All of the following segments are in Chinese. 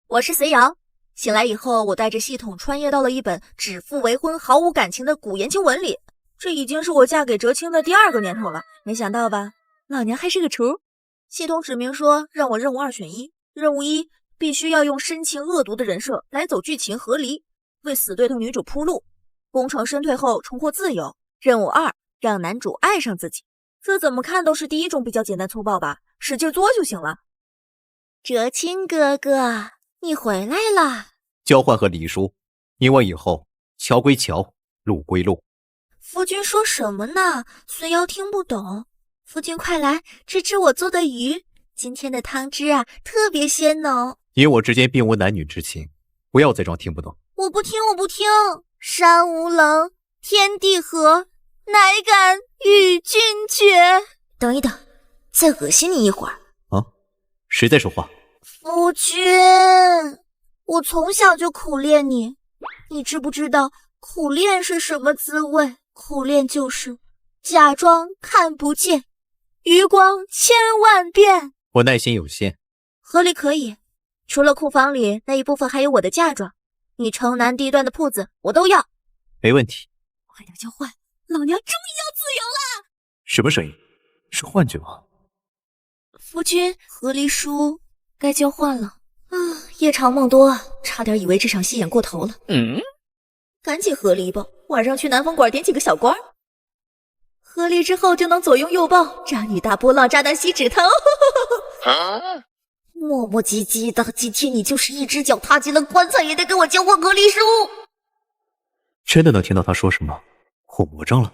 我是隋瑶。醒来以后，我带着系统穿越到了一本指腹为婚、毫无感情的古言情文里。这已经是我嫁给哲青的第2个年头了，没想到吧？老娘还是个厨。系统指明说让我任务2选1，任务1必须要用深情恶毒的人设来走剧情合离，为死对头女主铺路，功成身退后重获自由。任务2让男主爱上自己。这怎么看都是第一种比较简单粗暴吧，使劲作就行了。哲青哥哥，你回来了。交换和礼书，你我以后桥归桥，路归路。夫君说什么呢？隋瑶听不懂。夫君快来吃吃我做的鱼，今天的汤汁啊特别鲜浓。你我之间并无男女之情，不要再装听不懂。我不听。山无棱，天地合，乃敢与君绝。等一等，再恶心你一会儿。啊，谁在说话？夫君，我从小就苦练你，你知不知道苦练是什么滋味？苦练就是假装看不见，余光千万遍。我耐心有限。合理可以，除了库房里那一部分还有我的嫁妆，你城南地段的铺子我都要。没问题。快点交换，老娘终于要自由了。什么声音？是幻觉吗？夫君，和离书该交换了。夜长梦多，差点以为这场戏演过头了。赶紧和离吧，晚上去南风馆点几个小官。和离之后就能左拥右抱，渣女大波浪，渣男锡纸汤。磨磨唧唧的，今天你就是一只脚踏进了棺材，也得跟我交换和离书。真的能听到他说什么？我魔怔了。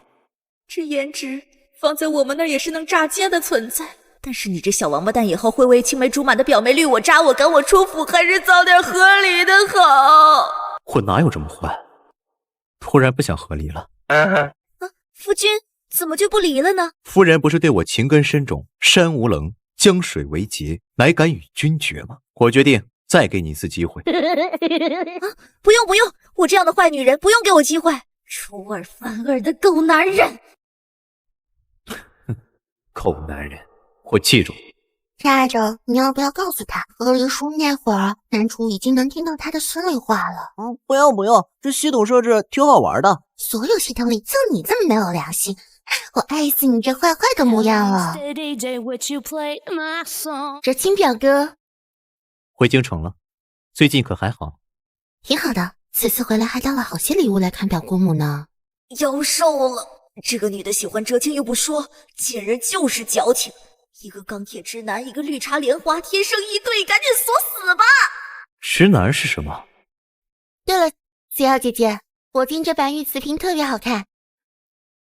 这颜值放在我们那儿也是能炸街的存在，但是你这小王八蛋以后会为青梅竹马的表妹绿我扎我赶我出府，还是早点和离的好。我哪有这么坏？突然不想和离了。夫君怎么就不离了呢？夫人不是对我情根深种，山无棱，江水为竭，乃敢与君绝吗？我决定再给你一次机会。不用，我这样的坏女人不用给我机会。出尔反尔的狗男人。狗男人，我记住。渣渣，你要不要告诉他，和离书那会儿，男主已经能听到他的心里话了。不用，这系统设置挺好玩的。所有系统里就你这么没有良心，我爱死你这坏坏的模样了。哲青表哥，回京城了，最近可还好？挺好的，此次回来还带了好些礼物来看表姑母呢。妖兽了，这个女的喜欢哲青又不说，见人就是矫情。一个钢铁直男，一个绿茶莲花，天生一对，赶紧锁死吧！直男是什么？对了，子瑶姐姐，铂金这白玉瓷瓶特别好看，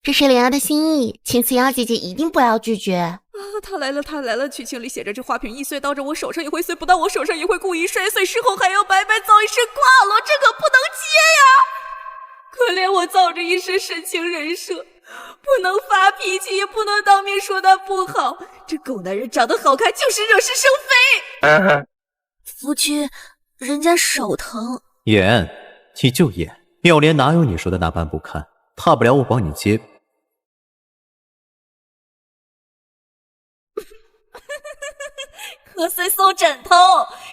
这是莲儿的心意，请子瑶姐姐一定不要拒绝。他来了！剧情里写着这花瓶一碎到这我手上也会碎，不到我手上也会故意摔碎，事后还要白白造一身挂了，这可不能接呀！可怜我造着一身深情人设，不能发脾气，也不能当面说他不好。这狗男人长得好看就是惹是生非。夫君，人家手疼。演，你就演。妙莲哪有你说的那般不堪？大不了我帮你接。瞌睡送枕头，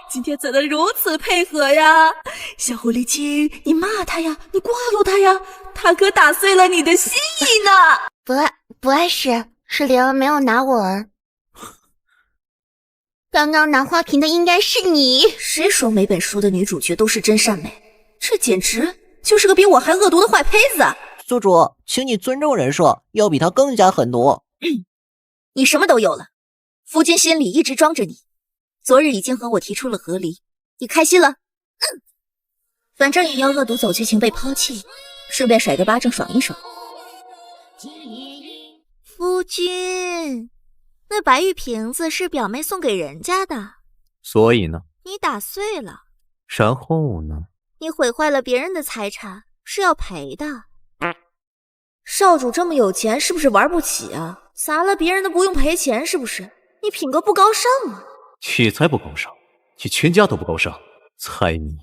今天怎能如此配合呀？小狐狸精，你骂他呀，你挂住他呀，他可打碎了你的心意呢。不碍事，是莲儿没有拿稳。刚刚拿花瓶的应该是你。谁说没本书的女主角都是真善美？这简直就是个比我还恶毒的坏胚子。宿主，请你尊重人设，要比他更加狠毒。你什么都有了，夫君心里一直装着你。昨日已经和我提出了和离，你开心了？反正也要恶毒走剧情被抛弃，顺便甩个巴掌爽一爽。夫君，那白玉瓶子是表妹送给人家的，所以呢？你打碎了，然后呢？你毁坏了别人的财产，是要赔的。少主这么有钱，是不是玩不起啊？砸了别人的不用赔钱，是不是？你品格不高尚啊！你才不高尚，你全家都不高尚。猜谜，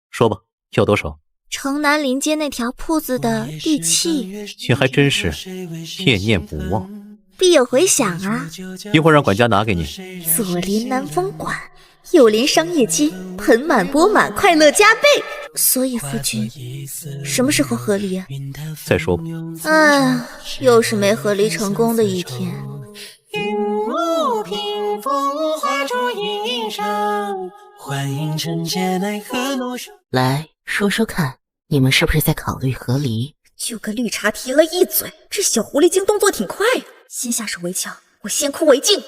说吧，要多少？城南临街那条铺子的地契。你还真是念念不忘，必有回响啊！一会儿让管家拿给你。左邻南风馆，友邻商业街，盆满钵满，快乐加倍。所以夫君，什么时候和离啊？再说吧。哎，又是没和离成功的一天。云雾屏风画出一生，欢迎臣妾奈何落手。来说说看，你们是不是在考虑和离？就跟绿茶提了一嘴，这小狐狸精动作挺快呀，先下手为强，我先哭为敬。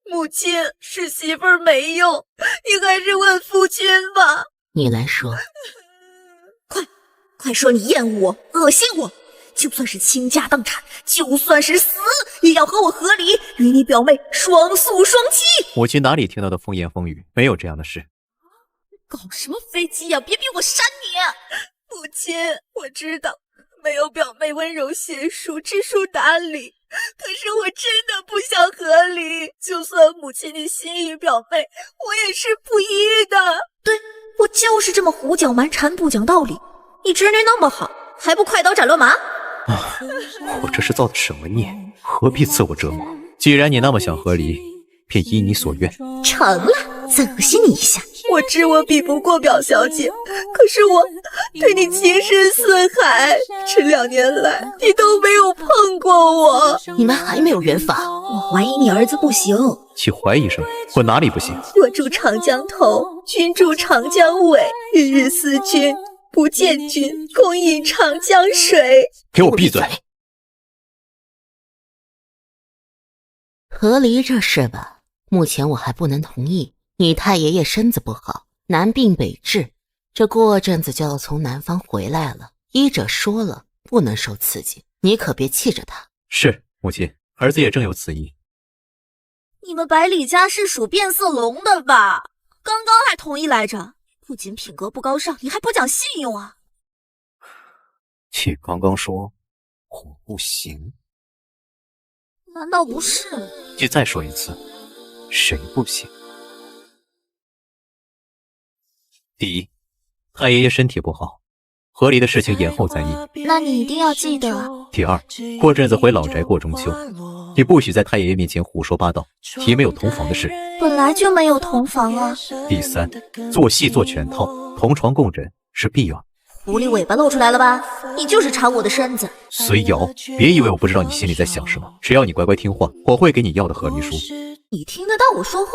母亲，是媳妇儿没用，你还是问夫君吧。你来说。快说你厌恶我，恶心我，就算是倾家荡产，就算是死，也要和我和离，与你表妹双宿双栖。母亲哪里听到的风言风语，没有这样的事。搞什么飞机呀，别逼我扇你。母亲，我知道没有表妹温柔贤淑，知书达理，可是我真的不想和离。就算母亲你心仪表妹，我也是不依的。对，我就是这么胡搅蛮缠，不讲道理。你侄女那么好，还不快刀斩乱麻？我这是造的什么孽？何必自我折磨？既然你那么想和离，便依你所愿。成了，再恶心你一下。我知我比不过表小姐，可是我对你情深似海，这2年来你都没有碰过我。你们还没有圆房？我怀疑你儿子不行。你怀疑什么？我哪里不行？我住长江头，君住长江尾，日日思君，不见君，共饮长江水。给我闭嘴！和离这事吧，目前我还不能同意。你太爷爷身子不好，南病北治，这过阵子就要从南方回来了。医者说了，不能受刺激，你可别气着他。是，母亲，儿子也正有此意。你们百里家是属变色龙的吧？刚刚还同意来着，不仅品格不高尚，你还不讲信用啊！你刚刚说我不行，难道不是？你再说一次，谁不行？第一，太爷爷身体不好，和离的事情延后再议。那你一定要记得。第二，过阵子回老宅过中秋，你不许在太爷爷面前胡说八道，提没有同房的事。本来就没有同房啊。第三，做戏做全套，同床共枕是必要的。狐狸尾巴露出来了吧？你就是馋我的身子。随瑶，别以为我不知道你心里在想什么，只要你乖乖听话，我会给你要的和离书。你听得到我说话？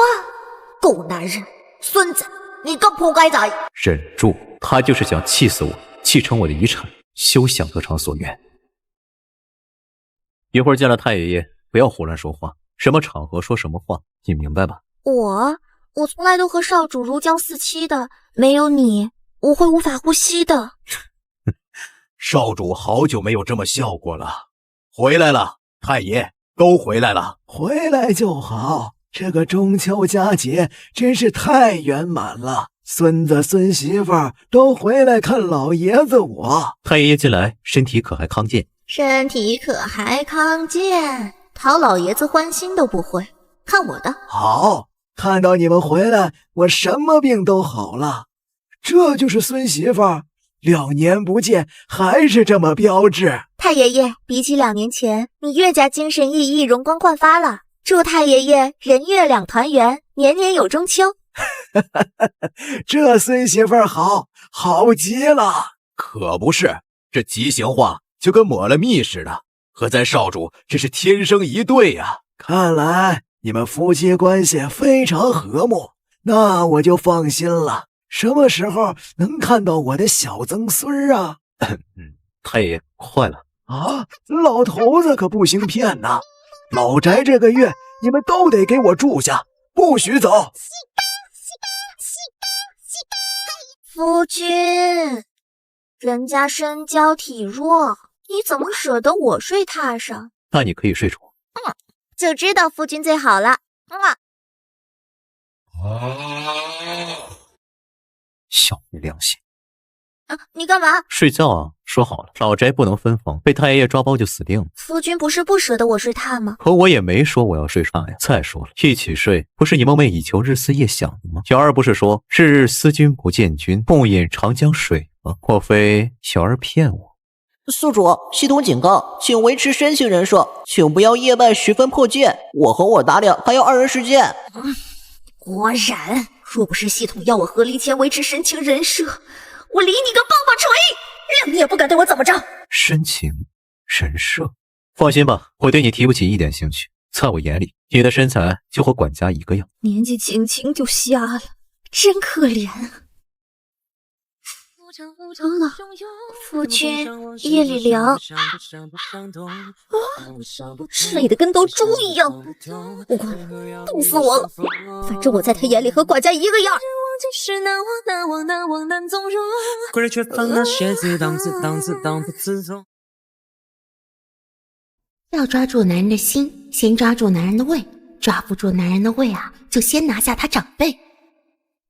狗男人，孙子，你个扑街仔！忍住，他就是想气死我，继承我的遗产，休想得偿所愿。一会儿见了太爷爷，不要胡乱说话，什么场合说什么话，你明白吧？我从来都和少主如胶似漆的，没有你，我会无法呼吸的。少主好久没有这么笑过了。回来了，太爷都回来了。回来就好，这个中秋佳节真是太圆满了。孙子孙媳妇儿都回来看老爷子我。太爷爷近来身体可还康健？身体可还康健，讨老爷子欢心都不会，看我的。好，看到你们回来，我什么病都好了。这就是孙媳妇儿，2年不见还是这么标致。太爷爷，比起2年前，你越加精神奕奕，容光焕发了。祝太爷爷人月两团圆，年年有中秋。这孙媳妇儿好极了。可不是，这吉祥话就跟抹了蜜似的，和咱少主这是天生一对呀。看来你们夫妻关系非常和睦，那我就放心了。什么时候能看到我的小曾孙啊？太爷爷快了啊！老头子可不行骗呐！老宅这个月你们都得给我住下，不许走。夫君，人家身娇体弱，你怎么舍得我睡榻上？那你可以睡着。就知道夫君最好了。小没良心！你干嘛？睡觉啊！说好了，老宅不能分房，被太爷爷抓包就死定了。夫君不是不舍得我睡榻吗？可我也没说我要睡榻呀。再说了，一起睡不是你梦寐以求、日思夜想的吗？小儿不是说日日思君不见君，共饮长江水吗？莫非小儿骗我？宿主，系统警告，请维持身形人设，请不要夜半时分破戒。我和我打脸还要2人世界。果然。若不是系统要我和离前维持深情人设，我理你个棒棒锤！让你也不敢对我怎么着。深情人设，放心吧，我对你提不起一点兴趣。在我眼里，你的身材就和管家一个样。年纪轻轻就瞎了，真可怜。夫君，夜里凉，累得跟头猪一样。我冻死我了！反正我在他眼里和管家一个样。要抓住男人的心，先抓住男人的胃。抓不住男人的胃啊，就先拿下他长辈。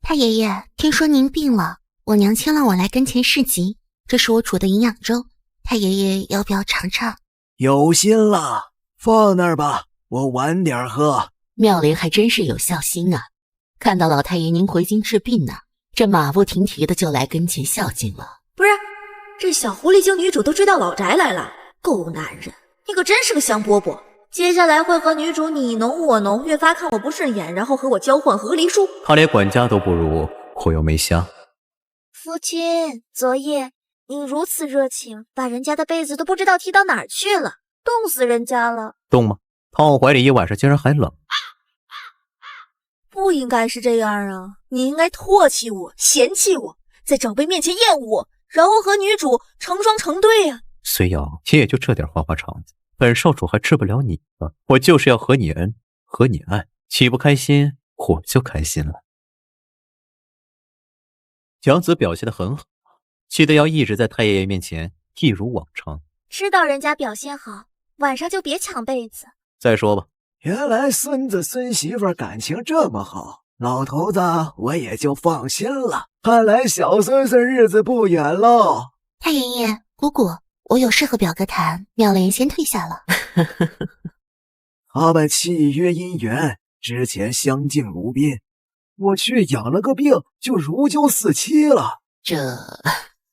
太爷爷，听说您病了，我娘亲让我来跟前侍疾。这是我煮的营养粥，太爷爷要不要尝尝？有心了，放那儿吧，我晚点喝。妙龄还真是有孝心啊，看到老太爷您回京治病呢，这马不停蹄的就来跟前孝敬了。不是，这小狐狸精女主都追到老宅来了，够男人！你可真是个香饽饽。接下来会和女主你侬我侬，越发看我不顺眼，然后和我交换和离书。他连管家都不如，我又没瞎。夫君，昨夜你如此热情，把人家的被子都不知道踢到哪儿去了，冻死人家了。冻吗？躺我怀里一晚上竟然还冷。不应该是这样啊，你应该唾弃我，嫌弃我，在长辈面前厌恶我，然后和女主成双成对啊。虽瑶，你也就这点花花肠子，本少主还治不了你吧？我就是要和你恩，和你爱，岂不开心我就开心了。蒋子表现得很好，记得要一直在太爷爷面前一如往常。知道人家表现好，晚上就别抢被子。再说吧，原来孙子孙媳妇感情这么好，老头子我也就放心了。看来小孙孙日子不远喽。太爷爷，姑姑，我有事和表哥谈，妙莲先退下了。他们契约姻缘，之前相敬如宾，我却养了个病，就如胶似漆了。这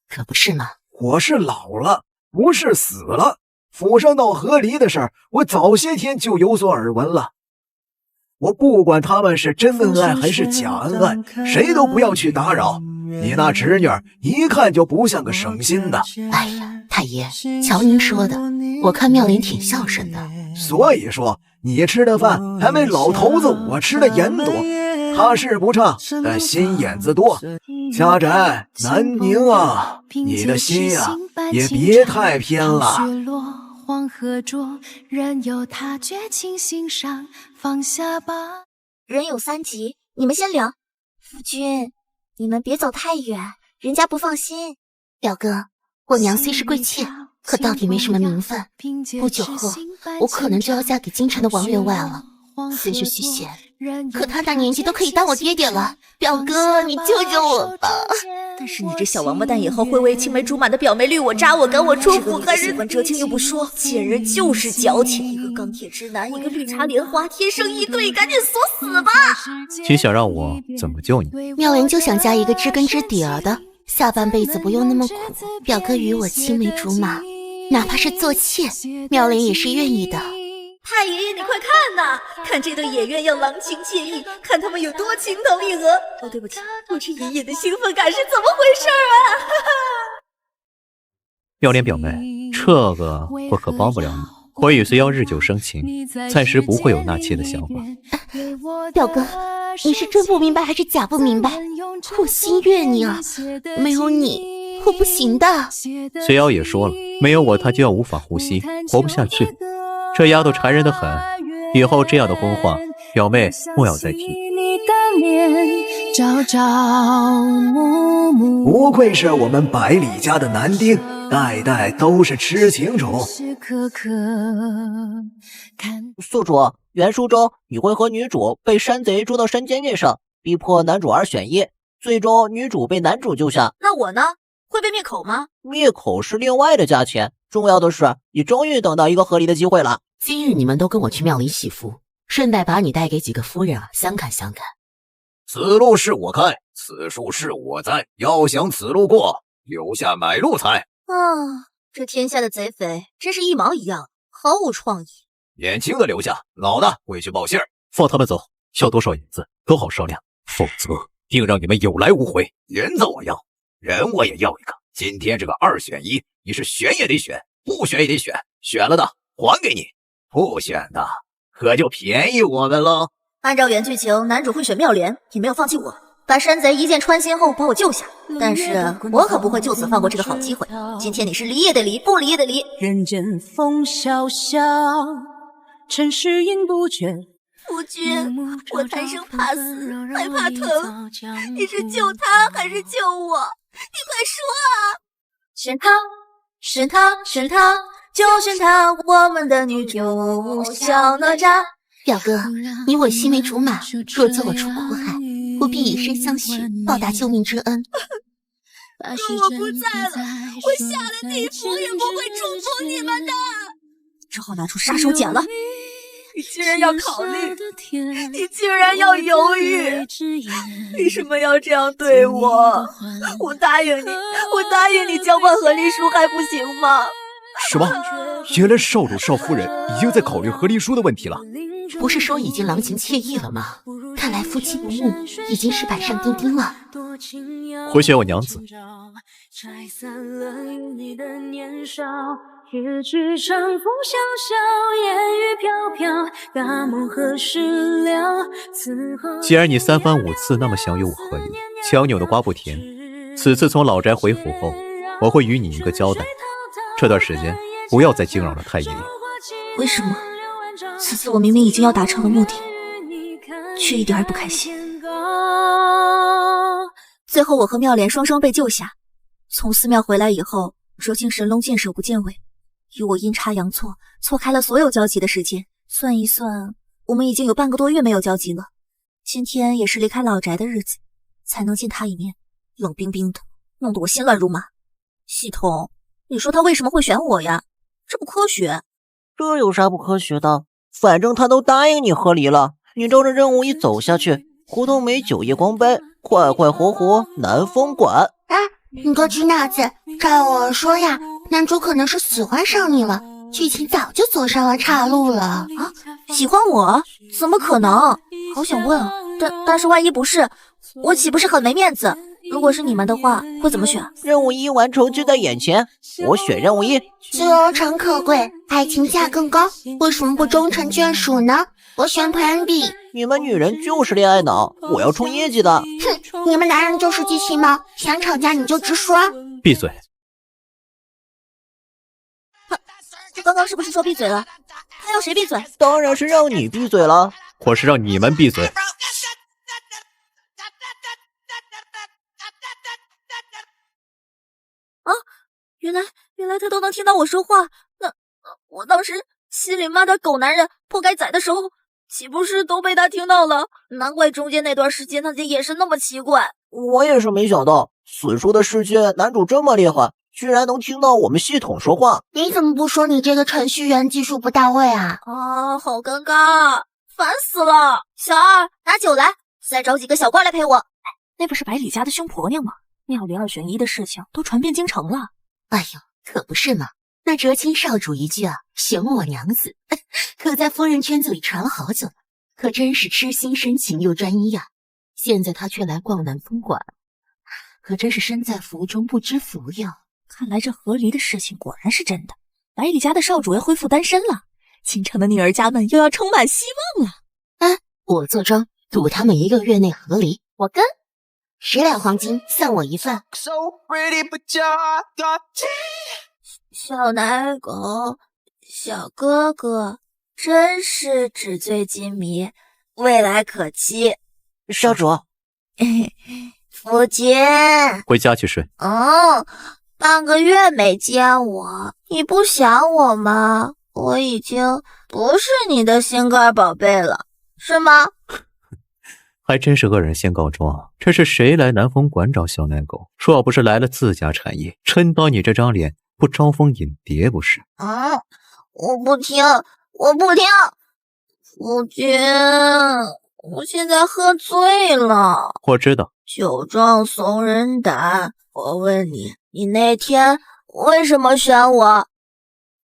可不是吗？我是老了，不是死了。府上闹和离的事儿，我早些天就有所耳闻了。我不管他们是真恩爱还是假恩爱，谁都不要去打扰。你那侄女一看就不像个省心的。哎呀，太爷，瞧您说的，我看妙莲挺孝顺的。所以说，你吃的饭还没老头子我吃的盐多。他是不差，但心眼子多。家宅南宁啊，你的心啊，也别太偏了。黄河浊，任由他绝情心上，放下吧。人有三急，你们先聊。夫君，你们别走太远，人家不放心。表哥，我娘虽是贵妾，可到底没什么名分。不久后，我可能就要嫁给京城的王员外了。虽是虚衔，可他大年纪都可以当我爹爹了。表哥，你救救我吧！但是你这小王八蛋以后会为青梅竹马的表妹绿我扎我赶我出府，还喜欢折青又不说，贱人就是矫情。一个钢铁直男，一个绿茶莲花，天生一对，赶紧锁死吧！你想让我怎么救你？妙莲就想嫁一个知根知底儿的，下半辈子不用那么苦。表哥与我青梅竹马，哪怕是做妾，妙莲也是愿意的。太爷爷，你快看呐！看这对野鸳鸯郎情妾意，看他们有多情投意合。哦，对不起，我这隐隐的兴奋感是怎么回事啊？妙莲表妹，这个我可帮不了你。我与随瑶日久生情，暂时不会有纳妾的想法。表哥，你是真不明白还是假不明白？我心悦你啊，没有你我不行的。随瑶也说了，没有我她就要无法呼吸，活不下去。这丫头缠人得很，以后这样的荤话，表妹莫要再提。不愧是我们百里家的男丁，代代都是痴情种。宿主，原书中你会和女主被山贼捉到山尖月上，逼迫男主二选一，最终女主被男主救下。那我呢？会被灭口吗？灭口是另外的价钱，重要的是你终于等到一个合理的机会了。今日你们都跟我去庙里祈福，顺带把你带给几个夫人相看相看。此路是我开，此树是我栽，要想此路过，留下买路财。这天下的贼匪真是一毛一样，毫无创意。年轻的留下，老的回去报信儿。放他们走，要多少银子都好商量，否则定让你们有来无回。银子我要，人我也要一个。今天这个2选1，你是选也得选，不选也得选。选了的还给你，不选的可就便宜我们喽。按照原剧情，男主会选妙莲，也没有放弃我，把山贼一箭穿心后把我救下。但是我可不会就此放过这个好机会。今天你是离也得离，不离也得离。人间风萧萧，尘世饮不绝。夫君，我贪生怕死，害怕疼，你是救他还是救我？你快说啊！选他，选他，选他，就选他，我们的女主小哪吒。表哥，你我青梅竹马，若救我出苦海，不必以身相许，报答救命之恩。若我不在了，我下了地府也不会祝福你们的。只好拿出杀手锏了。你居然要考虑，你居然要犹豫，为什么要这样对我？我答应你，我答应你交换和离书还不行吗？什么？原来少主少夫人已经在考虑和离书的问题了。不是说已经郎情妾意了吗？看来夫妻不睦已经是板上钉钉了。回选我娘子。拆散了你的年少，一曲长风萧萧，烟雨飘飘，大梦何时了？既然你3番5次那么想与我和离，强扭的瓜不甜。此次从老宅回府后，我会与你一个交代。这段时间不要再惊扰了太爷爷。为什么？此次我明明已经要达成了目的，却一点也不开心。最后我和妙莲双双被救下。从寺庙回来以后，哲青神龙见首不见尾，与我阴差阳错错开了所有交集的时间。算一算，我们已经有半个多月没有交集了。今天也是离开老宅的日子，才能见他一面，冷冰冰的，弄得我心乱如麻。系统，你说他为什么会选我呀？这不科学。这有啥不科学的？反正他都答应你和离了，你照着任务一走下去，胡同美酒夜光杯，快快活活南风馆。你个鸡脑子，照我说呀，男主可能是喜欢上你了，剧情早就走上了岔路了啊！喜欢我？怎么可能？好想问啊，但是万一不是，我岂不是很没面子？如果是你们的话，会怎么选？任务1完成就在眼前，我选任务1。修成可贵，爱情价更高，为什么不终成眷属呢？我选 Plan B。你们女人就是恋爱脑，我要冲业绩的。哼，你们男人就是机器猫，想吵架你就直说。闭嘴！刚刚是不是说闭嘴了？他要谁闭嘴？当然是让你闭嘴了。我是让你们闭嘴。原来他都能听到我说话，那我当时心里骂他狗男人、破该仔的时候，岂不是都被他听到了？难怪中间那段时间他的眼神那么奇怪。我也是没想到，死书的世界男主这么厉害，居然能听到我们系统说话。你怎么不说你这个程序员技术不到位啊？好尴尬，烦死了！小二，拿酒来，再找几个小怪来陪我。那不是百里家的凶婆娘吗？妙龄2选1的事情都传遍京城了。哎呦，可不是嘛！那哲青少主一句啊，选我娘子，可在夫人圈子里传了好久了，可真是痴心深情又专一呀。现在他却来逛南风馆，可真是身在福中不知福呀。看来这和离的事情果然是真的，百里家的少主要恢复单身了，京城的女儿家们又要充满希望了。我做庄，赌他们1个月内和离，我跟10两黄金送我一份。小奶狗，小哥哥，真是纸醉金迷，未来可期。少主，夫君，回家去睡。半个月没见我，你不想我吗？我已经不是你的心肝宝贝了，是吗？还真是恶人先告状，这是谁来南风馆找小奶狗？说要不是来了自家产业，真当你这张脸不招蜂引蝶不是？我不听，我不听！夫君，我现在喝醉了。我知道。酒壮怂人胆，我问你，你那天为什么选我？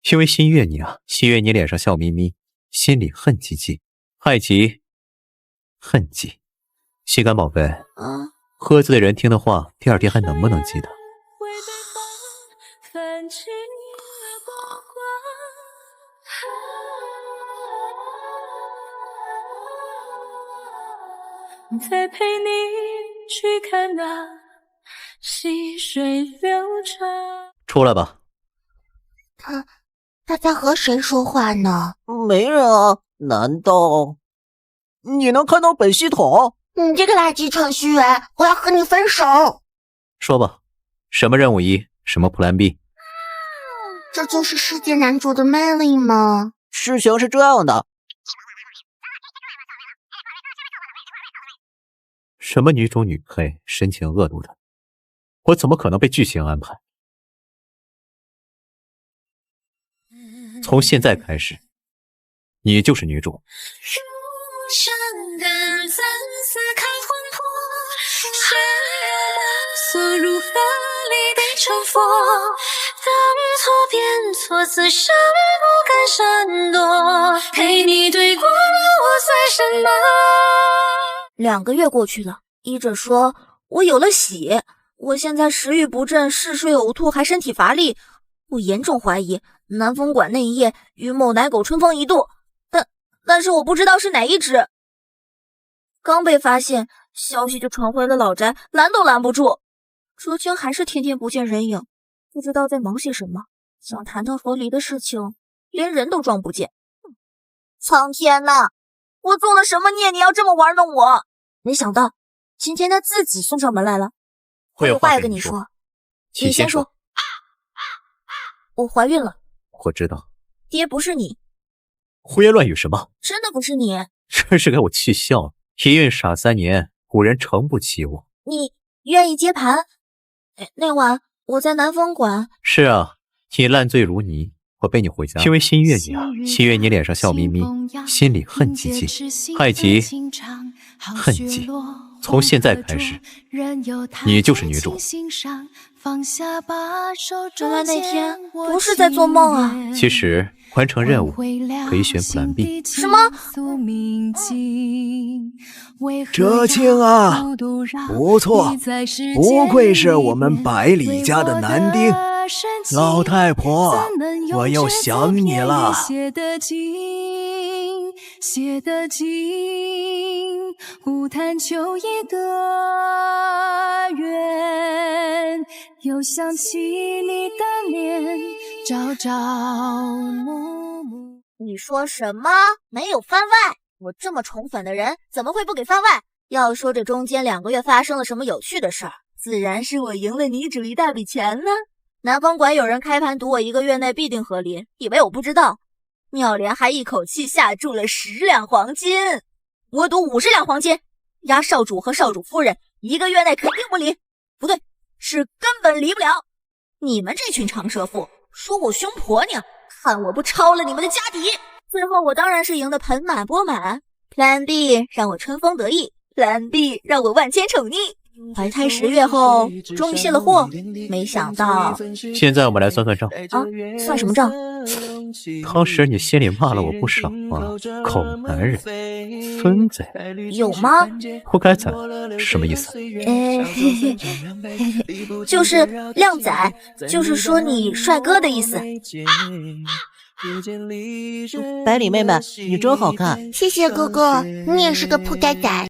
因为心悦你啊，心悦你脸上笑眯眯，心里恨戚戚，爱极恨极。心肝宝贝，啊，喝醉的人听的话，第二天还能不能记得？再陪你去看那细水流长。出来吧。他在和谁说话呢？没人啊？难道你能看到本系统？你这个垃圾程序员，我要和你分手！说吧，什么任务一，什么 Plan B？ 这就是世界男主的魅力吗？事情是这样的，什么女主女配，深情恶毒的，我怎么可能被剧情安排？从现在开始，你就是女主。锁入河里的成佛，当错变错，此生不敢闪躲，陪你对过我算什么？2个月过去了，医者说我有了喜，我现在食欲不振，嗜睡呕吐，还身体乏力。我严重怀疑南风馆那一夜与某奶狗春风一度，但是我不知道是哪一只。刚被发现，消息就传回了老宅，拦都拦不住。哲青还是天天不见人影，不知道在忙些什么。想谈谈和离的事情，连人都装不见。苍天呐，我做了什么孽？你要这么玩弄我？没想到今天他自己送上门来了。我有话要跟跟你说，你先说。我怀孕了。我知道。爹不是你。胡言乱语什么？真的不是你。真是给我气笑了。一孕傻3年，古人诚不起我。你愿意接盘？那晚我在南风馆。是啊，你烂醉如泥，我背你回家，因为心悦你啊，心悦你脸上笑眯眯，心里恨极极，爱极恨极。从现在开始，你就是女主。原来那天不是在做梦啊！其实完成任务可以选 Plan B。什么？哲青啊，不错，不愧是我们百里家的男丁。老太婆，我又想你了。写得紧，不谈秋意的缘，又想起你的脸，朝朝暮暮。你说什么？没有番外？我这么宠粉的人，怎么会不给番外？要说这中间2个月发生了什么有趣的事儿，自然是我赢了女主一大笔钱了。南风馆有人开盘赌我1个月内必定和离，以为我不知道。妙莲还一口气下注了10两黄金，我赌50两黄金，压少主和少主夫人1个月内肯定不离，不对，是根本离不了。你们这群长舌妇，说我凶婆娘，看我不抄了你们的家底！最后我当然是赢得盆满钵满。Plan B 让我春风得意，Plan B 让我万千宠溺。怀胎10月后，终于卸了货，没想到。现在我们来算算账啊，算什么账？当时你心里骂了我不少啊，狗男人，孙子，有吗？活该宰，什么意思？就是靓仔，就是说你帅哥的意思。百里妹妹，你真好看。谢谢哥哥，你也是个铺盖仔。